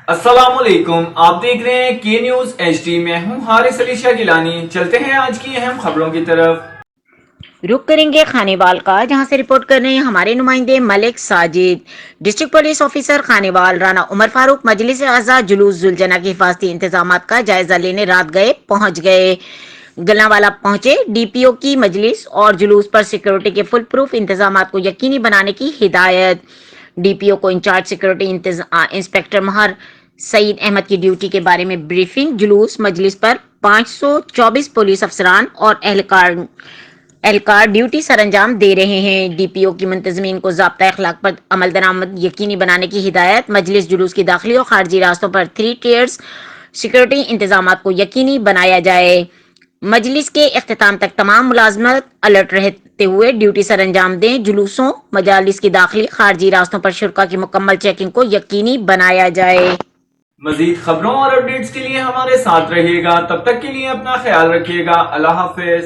अस्सलाम वालेकुम, आप देख रहे हैं के न्यूज HD। मैं हूं हारिस अली शाह गिलानी। चलते हैं आज की अहम खबरों की तरफ। रुक करेंगे खानेवाल का, जहां से रिपोर्ट कर रहे हैं हमारे नुमाइंदे Malik Sajid. District police officer Khanewal Rana Umar Farooq मजलिस आज़ाद जुलूस जुलजना के हिफाजती इंतजाम का जायजा लेने रात पहुंच गए। गलावाला पहुंचे। DPO की मजलिस और जुलूस पर सिक्योरिटी के फुल प्रूफ इंतजाम को यकीनी बनाने की हिदायत। DPO को इंचार्ज सिक्योरिटी इंस्पेक्टर महर सईद अहमद की ड्यूटी के बारे में ब्रीफिंग। जुलूस मजलिस पर 524 पुलिस अफसरान और एहलकार ड्यूटी सरंजाम दे रहे हैं। DPO की मुंतजमीन को ज़ाब्ता अखलाक पर अमल दरामद यकीनी बनाने की हिदायत। मजलिस जुलूस की दाखिली और खारजी रास्तों पर 3 टियर्स सिक्योरिटी इंतजाम को यकीनी बनाया जाए। मजलिस के इख्तिताम तक तमाम मुलाजमत अलर्ट रहते हुए ड्यूटी सरंजाम दें। जुलूसों मजालिस की दाखिली खारजी रास्तों पर शुरा की मुकम्मल चेकिंग को यकीनी बनाया जाए। मजीद खबरों और अपडेट्स के लिए हमारे साथ रहिएगा। तब तक के लिए अपना ख्याल रखिएगा। अल्लाह हाफिज।